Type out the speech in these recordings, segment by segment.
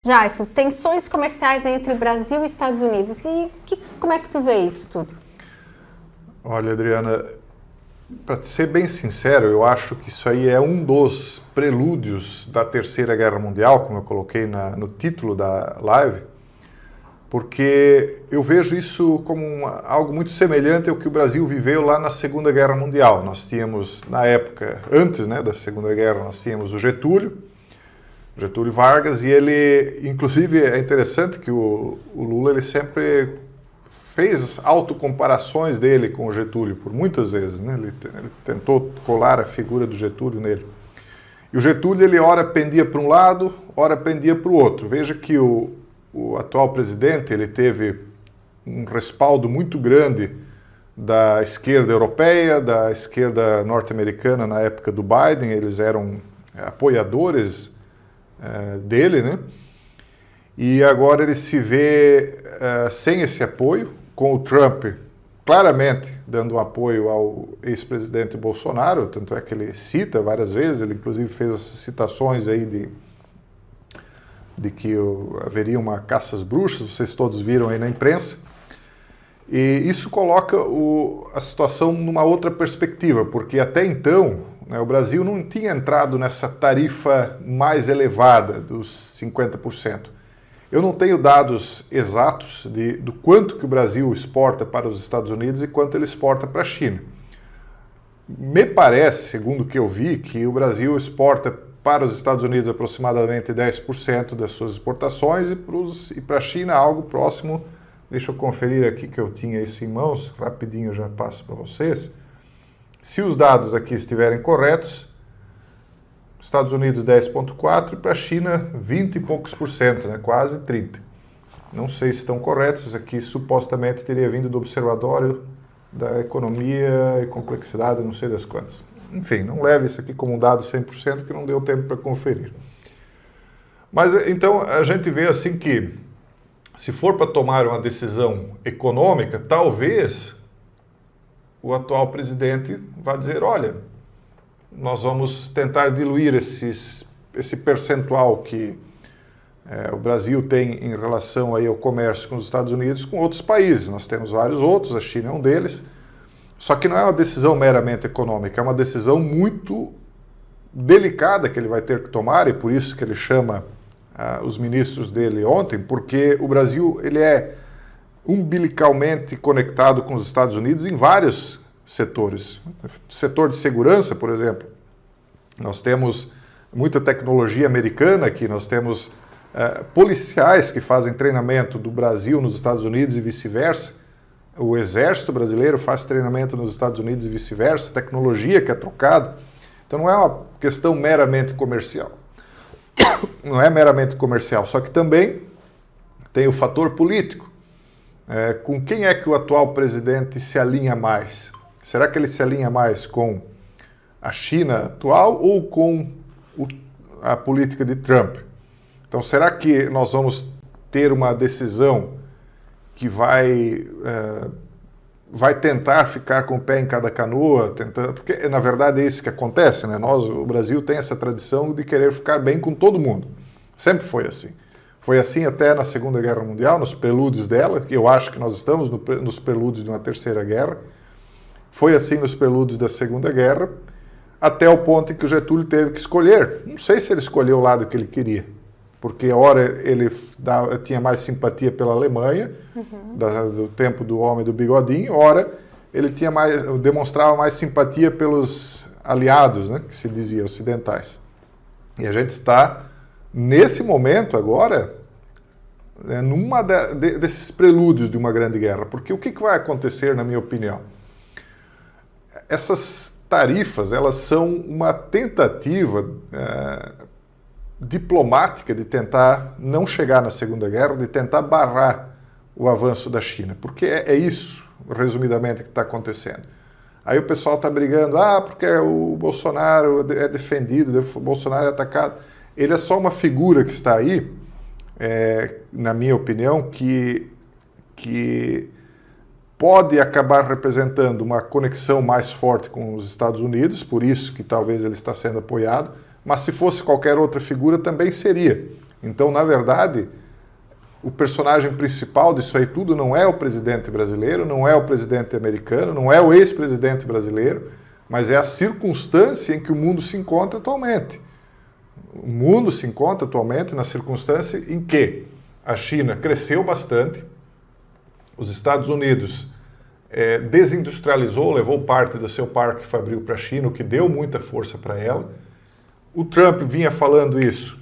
Jason, tensões comerciais entre Brasil e Estados Unidos. Como é que tu vê isso tudo? Olha, Adriana, para ser bem sincero, eu acho que isso aí é um dos prelúdios da Terceira Guerra Mundial, como eu coloquei no título da live, porque eu vejo isso como algo muito semelhante ao que o Brasil viveu lá na Segunda Guerra Mundial. Nós tínhamos, na época, antes da Segunda Guerra, nós tínhamos o Getúlio Vargas, e ele, inclusive, é interessante que o Lula ele sempre fez autocomparações dele com o Getúlio, por muitas vezes, né? Ele tentou colar a figura do Getúlio nele. E o Getúlio, ele ora pendia para um lado, ora pendia para o outro. Veja que o atual presidente, ele teve um respaldo muito grande da esquerda europeia, da esquerda norte-americana na época do Biden, eles eram apoiadores dele, né? E agora ele se vê sem esse apoio, com o Trump claramente dando um apoio ao ex-presidente Bolsonaro, tanto é que ele cita várias vezes, ele inclusive fez essas citações aí de que haveria uma caça às bruxas, vocês todos viram aí na imprensa, e isso coloca a situação numa outra perspectiva, porque até então o Brasil não tinha entrado nessa tarifa mais elevada dos 50%. Eu não tenho dados exatos do quanto que o Brasil exporta para os Estados Unidos e quanto ele exporta para a China. Me parece, segundo o que eu vi, que o Brasil exporta para os Estados Unidos aproximadamente 10% das suas exportações e para a China algo próximo. Deixa eu conferir aqui que eu tinha isso em mãos, rapidinho eu já passo para vocês. Se os dados aqui estiverem corretos, Estados Unidos 10,4% e para a China 20 e poucos por cento, né? Quase 30%. Não sei se estão corretos, isso aqui supostamente teria vindo do Observatório da Economia e Complexidade, não sei das quantas. Enfim, não leve isso aqui como um dado 100% que não deu tempo para conferir. Mas então a gente vê assim que se for para tomar uma decisão econômica, talvez o atual presidente vai dizer, olha, nós vamos tentar diluir esse percentual que o Brasil tem em relação aí ao comércio com os Estados Unidos com outros países. Nós temos vários outros, a China é um deles, só que não é uma decisão meramente econômica, é uma decisão muito delicada que ele vai ter que tomar, e por isso que ele chama os ministros dele ontem, porque o Brasil ele é umbilicalmente conectado com os Estados Unidos em vários setores. Setor de segurança, por exemplo, nós temos muita tecnologia americana aqui, nós temos policiais que fazem treinamento do Brasil nos Estados Unidos e vice-versa, o exército brasileiro faz treinamento nos Estados Unidos e vice-versa, tecnologia que é trocada. Então não é uma questão meramente comercial. Não é meramente comercial, só que também tem o fator político. Com quem é que o atual presidente se alinha mais? Será que ele se alinha mais com a China atual ou com a política de Trump? Então, será que nós vamos ter uma decisão que vai tentar ficar com o pé em cada canoa? Porque, na verdade, é isso que acontece, né? O Brasil tem essa tradição de querer ficar bem com todo mundo. Sempre foi assim. Foi assim até na Segunda Guerra Mundial, nos prelúdios dela, que eu acho que nós estamos nos prelúdios de uma Terceira Guerra. Foi assim nos prelúdios da Segunda Guerra, até o ponto em que o Getúlio teve que escolher. Não sei se ele escolheu o lado que ele queria, porque ora ele tinha mais simpatia pela Alemanha, do tempo do homem do bigodinho, ora ele demonstrava mais simpatia pelos aliados, né, que se dizia ocidentais. E a gente está nesse momento agora, numa desses prelúdios de uma grande guerra, porque o que vai acontecer, na minha opinião? Essas tarifas, elas são uma tentativa diplomática de tentar não chegar na Segunda Guerra, de tentar barrar o avanço da China, porque é isso, resumidamente, que está acontecendo. Aí o pessoal está brigando, porque o Bolsonaro é defendido, o Bolsonaro é atacado. Ele é só uma figura que está aí, na minha opinião, que pode acabar representando uma conexão mais forte com os Estados Unidos, por isso que talvez ele está sendo apoiado, mas se fosse qualquer outra figura também seria. Então, na verdade, o personagem principal disso aí tudo não é o presidente brasileiro, não é o presidente americano, não é o ex-presidente brasileiro, mas é a circunstância em que o mundo se encontra atualmente. O mundo se encontra atualmente na circunstância em que a China cresceu bastante, os Estados Unidos desindustrializou, levou parte do seu parque fabril para a China, o que deu muita força para ela. O Trump vinha falando isso.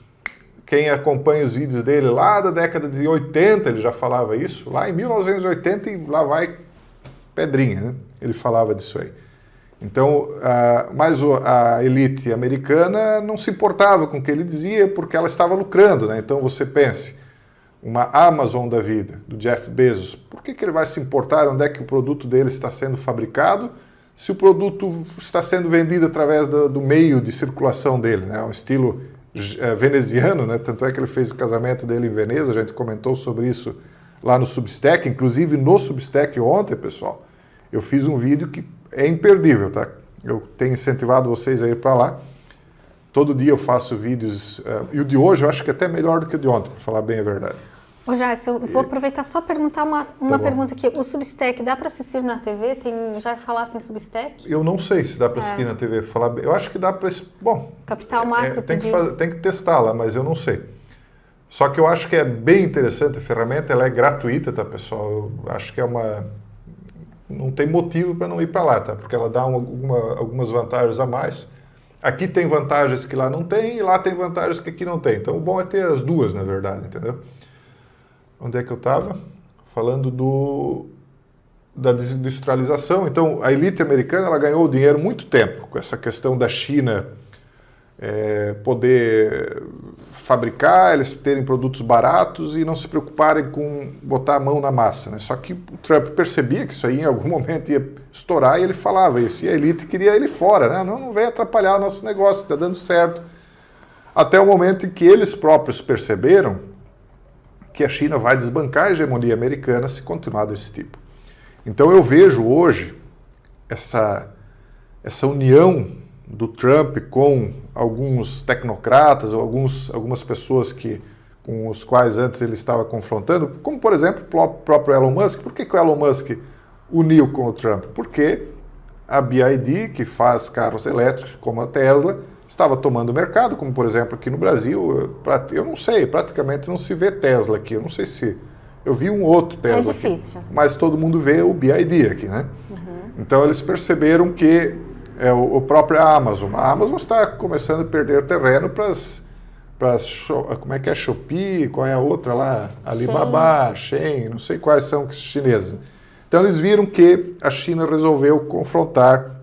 Quem acompanha os vídeos dele lá da década de 80, ele já falava isso, lá em 1980 e lá vai pedrinha, né? Ele falava disso aí. Então, mas a elite americana não se importava com o que ele dizia porque ela estava lucrando, né? Então você pense, uma Amazon da vida, do Jeff Bezos, por que ele vai se importar onde é que o produto dele está sendo fabricado se o produto está sendo vendido através do meio de circulação dele, né? Um estilo veneziano, né? Tanto é que ele fez o casamento dele em Veneza, a gente comentou sobre isso lá no Substack, inclusive no Substack ontem, pessoal, eu fiz um vídeo que é imperdível, tá? Eu tenho incentivado vocês a ir para lá. Todo dia eu faço vídeos, e o de hoje eu acho que é até melhor do que o de ontem, para falar bem a verdade. Ô Jason, eu vou aproveitar só perguntar uma pergunta aqui. O Substack dá para assistir na TV? Já falasse em Substack? Eu não sei se dá para assistir na TV. Eu acho que dá para... Bom, Capital Macro tem que testar lá, mas eu não sei. Só que eu acho que é bem interessante a ferramenta, ela é gratuita, tá, pessoal? Eu acho que não tem motivo para não ir para lá, tá? Porque ela dá algumas vantagens a mais. Aqui tem vantagens que lá não tem, e lá tem vantagens que aqui não tem. Então o bom é ter as duas, na verdade, entendeu? Onde é que eu estava? Falando da desindustrialização. Então, a elite americana ela ganhou dinheiro muito tempo com essa questão da China poder fabricar, eles terem produtos baratos e não se preocuparem com botar a mão na massa, né? Só que o Trump percebia que isso aí em algum momento ia estourar e ele falava isso. E a elite queria ele fora, né? Não vem atrapalhar o nosso negócio, está dando certo. Até o momento em que eles próprios perceberam que a China vai desbancar a hegemonia americana se continuar desse tipo. Então eu vejo hoje essa união do Trump com alguns tecnocratas ou algumas pessoas com os quais antes ele estava confrontando, como por exemplo o próprio Elon Musk. Por que o Elon Musk uniu com o Trump? Porque a BYD, que faz carros elétricos como a Tesla, estava tomando mercado, como por exemplo aqui no Brasil, eu não sei, praticamente não se vê Tesla aqui, eu não sei se... Eu vi um outro Tesla aqui, mas todo mundo vê o BYD aqui, né? Uhum. Então eles perceberam que o próprio Amazon. A Amazon está começando a perder terreno para como é que é? Shopee, qual é a outra lá? Alibaba, Shein, não sei quais são os chineses. Então eles viram que a China resolveu confrontar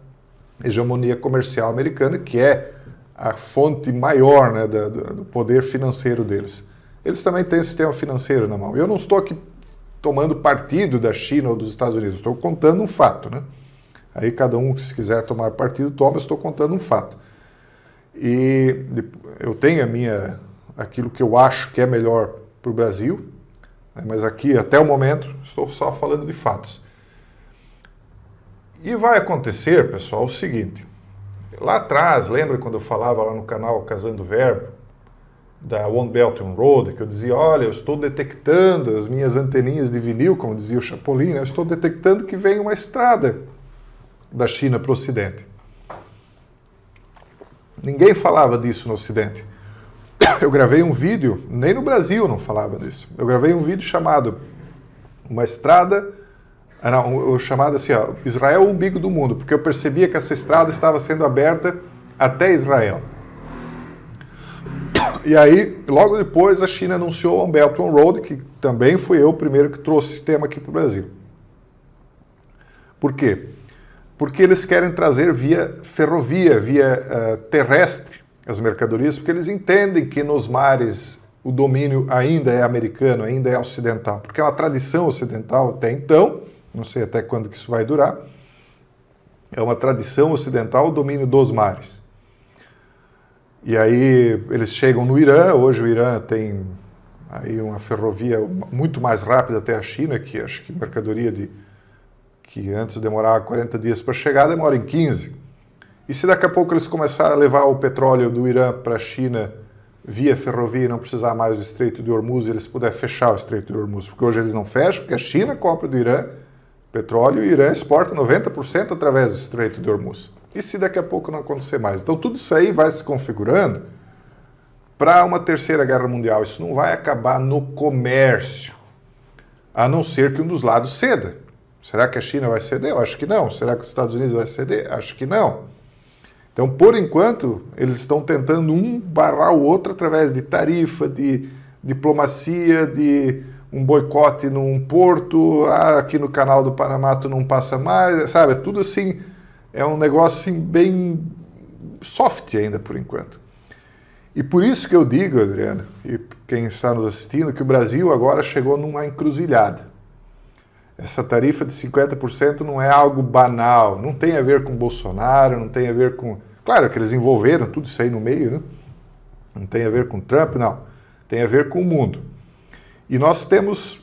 a hegemonia comercial americana, que é a fonte maior, né, do poder financeiro deles. Eles também têm o sistema financeiro na mão. Eu não estou aqui tomando partido da China ou dos Estados Unidos, estou contando um fato, né? Aí cada um, se quiser tomar partido, toma, eu estou contando um fato. E eu tenho aquilo que eu acho que é melhor para o Brasil, né, mas aqui, até o momento, estou só falando de fatos. E vai acontecer, pessoal, o seguinte. Lá atrás, lembra quando eu falava lá no canal Casando Verbo, da One Belt One Road, que eu dizia, olha, eu estou detectando as minhas anteninhas de vinil, como dizia o Chapolin, né, eu estou detectando que vem uma estrada da China para o Ocidente. Ninguém falava disso no Ocidente. Eu gravei um vídeo, nem no Brasil não falava disso. Eu gravei um vídeo chamado Uma Estrada, chamado assim, ó, Israel o umbigo do mundo, porque eu percebia que essa estrada estava sendo aberta até Israel. E aí, logo depois, a China anunciou One Belt One Road, que também fui eu o primeiro que trouxe esse tema aqui para o Brasil. Por quê? Porque eles querem trazer via ferrovia, via terrestre, as mercadorias, porque eles entendem que nos mares o domínio ainda é americano, ainda é ocidental, porque é uma tradição ocidental até então, não sei até quando que isso vai durar, é uma tradição ocidental o domínio dos mares. E aí eles chegam no Irã, hoje o Irã tem aí uma ferrovia muito mais rápida até a China, que acho que mercadoria que antes demorava 40 dias para chegar, demora em 15. E se daqui a pouco eles começarem a levar o petróleo do Irã para a China via ferrovia e não precisar mais do Estreito de Hormuz, eles puderem fechar o Estreito de Hormuz, porque hoje eles não fecham, porque a China compra do Irã petróleo e o Irã exporta 90% através do Estreito de Hormuz. E se daqui a pouco não acontecer mais? Então tudo isso aí vai se configurando para uma terceira guerra mundial. Isso não vai acabar no comércio, a não ser que um dos lados ceda. Será que a China vai ceder? Eu acho que não. Será que os Estados Unidos vai ceder? Acho que não. Então, por enquanto, eles estão tentando um barrar o outro através de tarifa, de diplomacia, de um boicote num porto, aqui no canal do Panamá tu não passa mais, sabe? É tudo assim, é um negócio assim, bem soft ainda por enquanto. E por isso que eu digo, Adriano, e quem está nos assistindo, que o Brasil agora chegou numa encruzilhada. Essa tarifa de 50% não é algo banal, não tem a ver com Bolsonaro, não tem a ver com... Claro que eles envolveram tudo isso aí no meio, né? Não tem a ver com Trump, não. Tem a ver com o mundo. E nós temos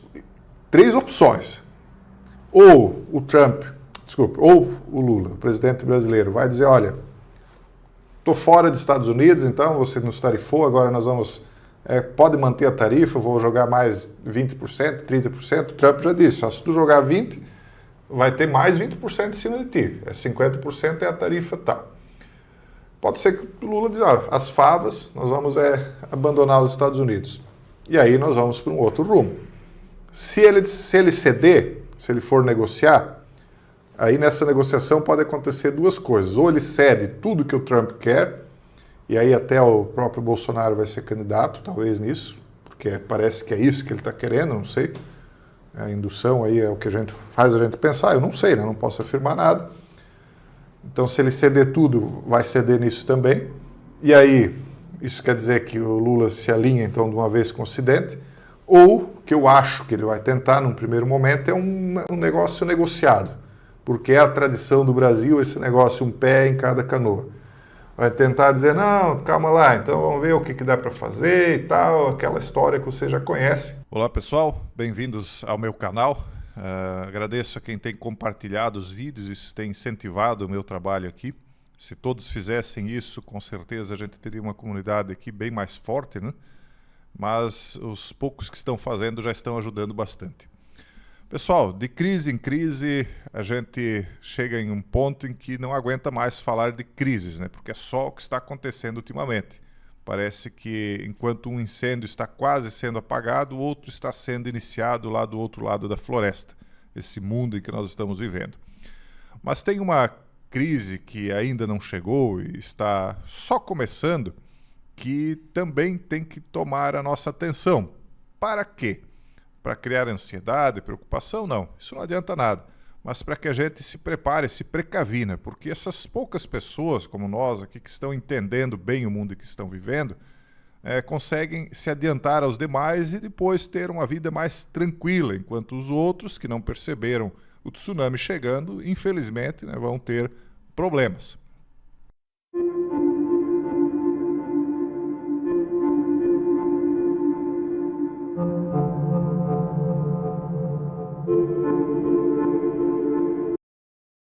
3 opções. Ou o Trump, ou o Lula, o presidente brasileiro, vai dizer, olha, estou fora dos Estados Unidos, então você nos tarifou, agora nós vamos... pode manter a tarifa, eu vou jogar mais 20%, 30%. O Trump já disse, se tu jogar 20%, vai ter mais 20% em cima de ti. 50% é a tarifa tal. Pode ser que o Lula diz, as favas, nós vamos abandonar os Estados Unidos. E aí nós vamos para um outro rumo. Se ele ceder, se ele for negociar, aí nessa negociação pode acontecer 2 coisas. Ou ele cede tudo que o Trump quer, e aí até o próprio Bolsonaro vai ser candidato, talvez nisso, porque parece que é isso que ele está querendo, não sei. A indução aí é o que faz a gente pensar, eu não sei, né? Não posso afirmar nada. Então, se ele ceder tudo, vai ceder nisso também. E aí, isso quer dizer que o Lula se alinha, então, de uma vez com o Ocidente. Ou, que eu acho que ele vai tentar, num primeiro momento, é um negócio negociado. Porque é a tradição do Brasil, esse negócio, um pé em cada canoa. Vai tentar dizer, não, calma lá, então vamos ver o que dá para fazer e tal, aquela história que você já conhece. Olá, pessoal. Bem-vindos ao meu canal. Agradeço a quem tem compartilhado os vídeos, isso tem incentivado o meu trabalho aqui. Se todos fizessem isso, com certeza a gente teria uma comunidade aqui bem mais forte, né? Mas os poucos que estão fazendo já estão ajudando bastante. Pessoal, de crise em crise, a gente chega em um ponto em que não aguenta mais falar de crises, né? Porque é só o que está acontecendo ultimamente. Parece que enquanto um incêndio está quase sendo apagado, o outro está sendo iniciado lá do outro lado da floresta, esse mundo em que nós estamos vivendo. Mas tem uma crise que ainda não chegou e está só começando, que também tem que tomar a nossa atenção. Para quê? Para criar ansiedade, preocupação? Não, isso não adianta nada. Mas para que a gente se prepare, se precavina, porque essas poucas pessoas como nós aqui que estão entendendo bem o mundo que estão vivendo, conseguem se adiantar aos demais e depois ter uma vida mais tranquila, enquanto os outros que não perceberam o tsunami chegando, infelizmente, né, vão ter problemas.